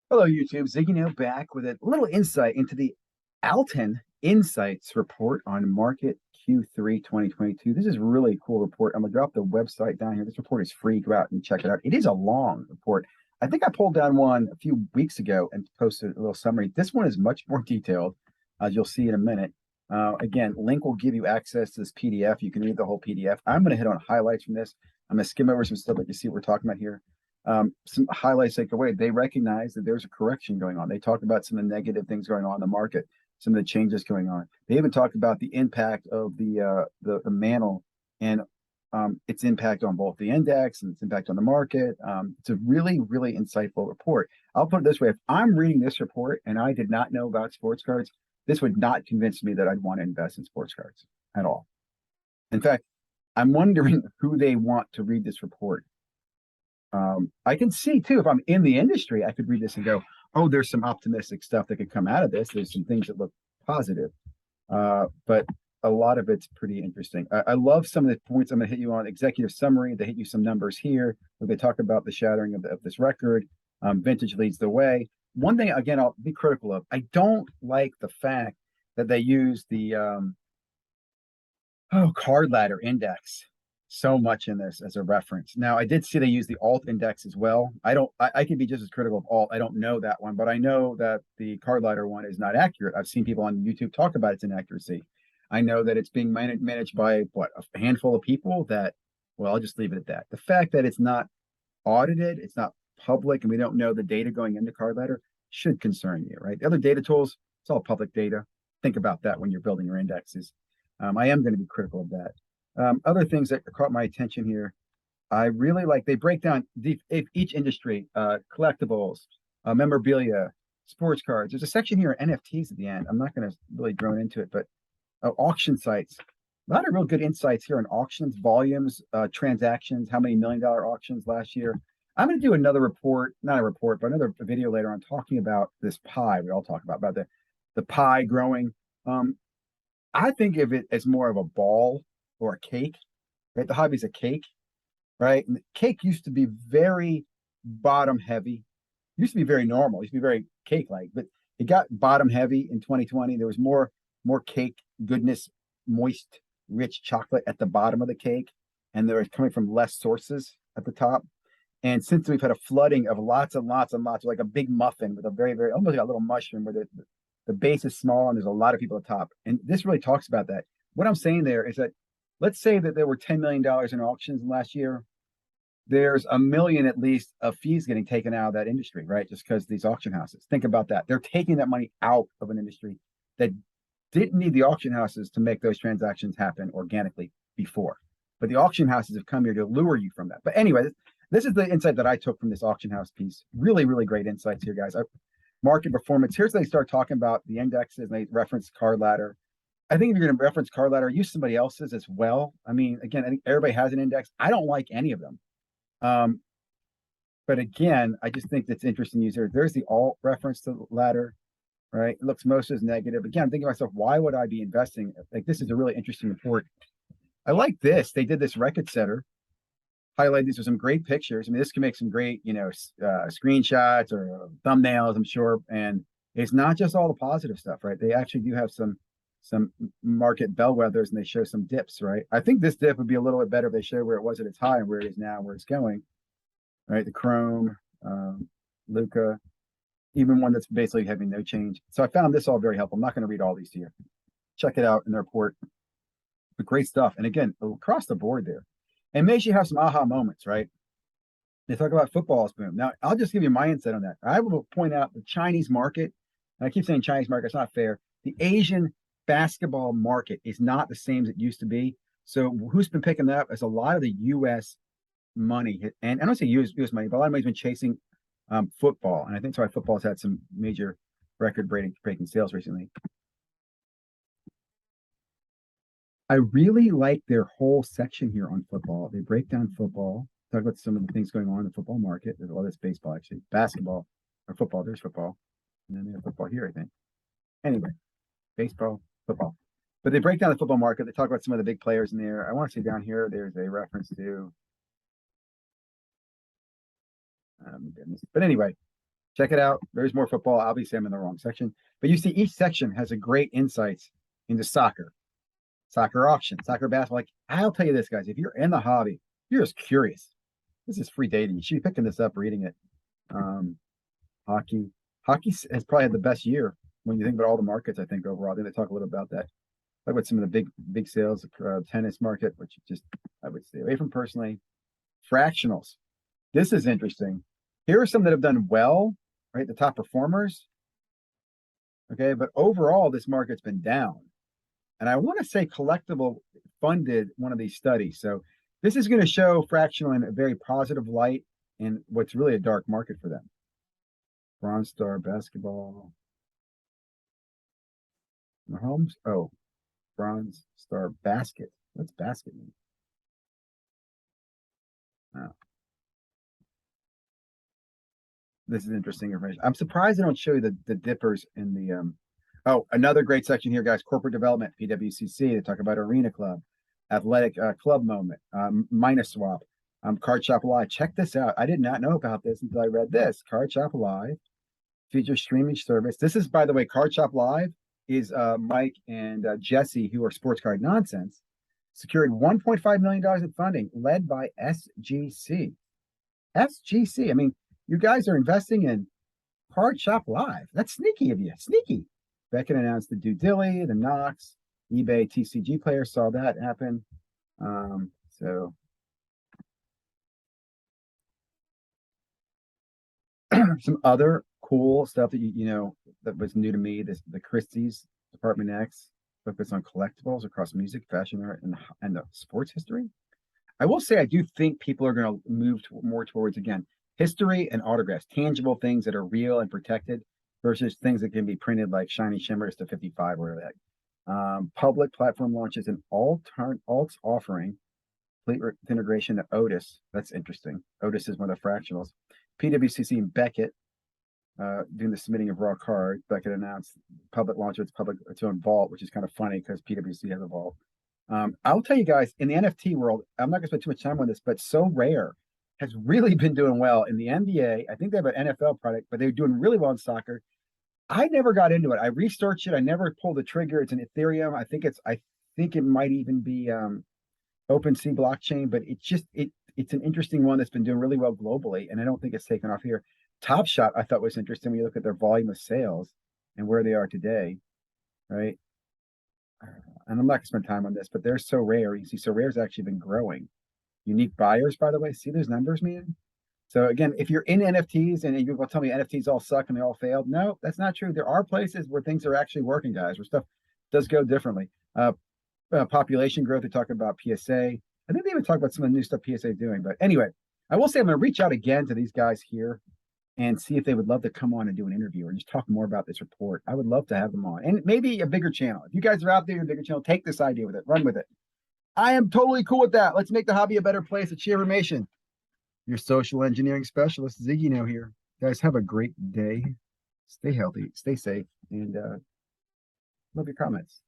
Hello, YouTube. ZiggyNo back with a little insight into the Altan Insights report on market Q3 2022. This is a really cool report. I'm going to drop the website down here. This report is free. Go out and check it out. It is a long report. I think I pulled down one a few weeks ago and posted a little summary. This one is much more detailed, as you'll see in a minute. Again, link will give you access to this PDF. You can read the whole PDF. I'm going to hit on highlights from this. I'm going to skim over some stuff that you see what we're talking about here. Some highlights take away. They recognize that there's a correction going on. They talk about some of the negative things going on in the market, some of the changes going on. They even talked about the impact of the mantle and its impact on both the index and its impact on the market. It's a really, really insightful report. I'll put it this way: if I'm reading this report and I did not know about sports cards, this would not convince me that I'd want to invest in sports cards at all. In fact, I'm wondering who they want to read this report. I can see too, if I'm in the industry, I could read this and go, oh, there's some optimistic stuff that could come out of this. There's some things that look positive. But a lot of it's pretty interesting. I love some of the points I'm going to hit you on. Executive summary, they hit you some numbers here where they talk about the shattering of this record. Vintage leads the way. One thing, again, I'll be critical of. I don't like the fact that they use the card ladder index so much in this as a reference. Now, I did see they use the alt index as well. I can be just as critical of alt. I don't know that one, but I know that the card ladder one is not accurate. I've seen people on YouTube talk about its inaccuracy. I know that it's being managed by a handful of people that, well, I'll just leave it at that. The fact that it's not audited, it's not public, and we don't know the data going into card ladder should concern you, right? The other data tools, it's all public data. Think about that when you're building your indexes. I am going to be critical of that. Other things that caught my attention here, I really like, they break down each industry, collectibles, memorabilia, sports cards. There's a section here on NFTs at the end. I'm not going to really drone into it, but auction sites. A lot of real good insights here on auctions, volumes, transactions, how many $1 million auctions last year. I'm going to do another report, not a report, but another video later on talking about this pie we all talk about the pie growing. I think of it as more of a ball or a cake, right? The hobby's a cake, right? And the cake used to be very bottom heavy. It used to be very normal. It used to be very cake-like, but it got bottom heavy in 2020. There was more cake goodness, moist, rich chocolate at the bottom of the cake, and they were coming from less sources at the top. And since we've had a flooding of lots and lots and lots, like a big muffin with a very, very almost like a little mushroom where the base is small and there's a lot of people at the top. And this really talks about that. What I'm saying there is that let's say that there were $10 million in auctions last year. There's $1 million at least of fees getting taken out of that industry, right? Just because these auction houses. Think about that. They're taking that money out of an industry that didn't need the auction houses to make those transactions happen organically before. But the auction houses have come here to lure you from that. But anyway, this is the insight that I took from this auction house piece. Really, really great insights here, guys. Market performance. Here's where they start talking about the indexes and they reference card ladder. I think if you're going to reference card ladder, use somebody else's as well. I mean, again, I think everybody has an index. I don't like any of them. But again, I just think that's interesting to use here. There's the alt reference to the ladder, right? It looks most as negative. Again, I'm thinking to myself, why would I be investing? Like, this is a really interesting report. I like this. They did this record setter, highlight these with some great pictures. I mean, this can make some great, screenshots or thumbnails, I'm sure. And it's not just all the positive stuff, right? They actually do have some market bellwethers and they show some dips, right? I think this dip would be a little bit better if they show where it was at its high and where it is now, where it's going, right? The Chrome, Luca, even one that's basically having no change. So I found this all very helpful. I'm not going to read all these to you. Check it out in the report. But great stuff. And again, across the board there. And makes you have some aha moments, right? They talk about football's boom. Now, I'll just give you my insight on that. I will point out the Chinese market, and I keep saying Chinese market, it's not fair. The Asian basketball market is not the same as it used to be. So who's been picking that up is a lot of the U.S. money. And I don't say U.S. money, but a lot of money's been chasing football. And I think that's why football's had some major record-breaking sales recently. I really like their whole section here on football. They break down football, talk about some of the things going on in the football market. There's all this baseball, actually. Basketball or football. There's football. And then they have football here, I think. Anyway, baseball, football. But they break down the football market. They talk about some of the big players in there. I want to say down here, there's a reference to. But anyway, Check it out. There's more football. Obviously, I'm in the wrong section, but you see each section has a great insights into soccer, soccer auction, soccer basketball. Like I'll tell you this, guys, if you're in the hobby, you're just curious. This is free data. You should be picking this up, reading it. Um, hockey, hockey has probably had the best year when you think about all the markets. I think overall, I think they talk a little about that. Talk about some of the big sales, tennis market, which just I would stay away from personally. Fractionals. This is interesting. Here are some that have done well, right? The top performers. Okay, but overall, this market's been down. And I want to say Collectible funded one of these studies. So this is going to show fractional in a very positive light in what's really a dark market for them. Bronze Star Basketball. Mahomes? Oh, Bronze Star Basket. What's basket mean? Oh. This is interesting information. I'm surprised they don't show you the dippers in the oh, another great section here, guys. Corporate development, PWCC. They talk about Arena Club, Athletic Club Moment, Minus Swap, Card Shop Live. Check this out. I did not know about this until I read this. Card Shop Live features streaming service. This is, by the way, Card Shop Live is Mike and Jesse, who are Sports Card Nonsense, secured $1.5 million in funding, led by SGC. SGC. I mean, you guys are investing in Card Shop Live. That's sneaky of you. Sneaky. Beckett announced the Dilly, the Knox, eBay TCG player. Saw that happen. So some other cool stuff that you know that was new to me. The Christie's Department X focus on collectibles across music, fashion, art, and the sports history. I will say I do think people are going to move more towards again history and autographs, tangible things that are real and protected versus things that can be printed like shiny shimmers to 55 or whatever that. Public platform launches an alts offering, complete integration to Otis. That's interesting. Otis is one of the fractionals. PWCC and Beckett doing the submitting of raw cards. Beckett announced public launch of its own vault, which is kind of funny because PWC has a vault. I'll tell you guys, in the NFT world, I'm not going to spend too much time on this, but So Rare has really been doing well in the NBA. I think they have an NFL product, but they're doing really well in soccer. I never got into it. I researched it. I never pulled the trigger. It's an Ethereum. I think it might even be OpenSea blockchain, but it's an interesting one that's been doing really well globally, and I don't think it's taken off here. Top Shot I thought was interesting when you look at their volume of sales and where they are today, right? And I'm not gonna spend time on this, but they're So Rare. You see, So Rare's actually been growing. Unique buyers, by the way. See those numbers, man? So again, if you're in NFTs and you will tell me NFTs all suck and they all failed, no, that's not true. There are places where things are actually working, guys, where stuff does go differently. Population growth, they talk about PSA. I think they even talk about some of the new stuff PSA is doing. But anyway, I will say I'm going to reach out again to these guys here and see if they would love to come on and do an interview or just talk more about this report. I would love to have them on. And maybe a bigger channel. If you guys are out there, a bigger channel, take this idea with it, run with it. I am totally cool with that. Let's make the hobby a better place. It's your information. Your social engineering specialist, ZiggyNo here. Guys, have a great day. Stay healthy, stay safe, and love your comments.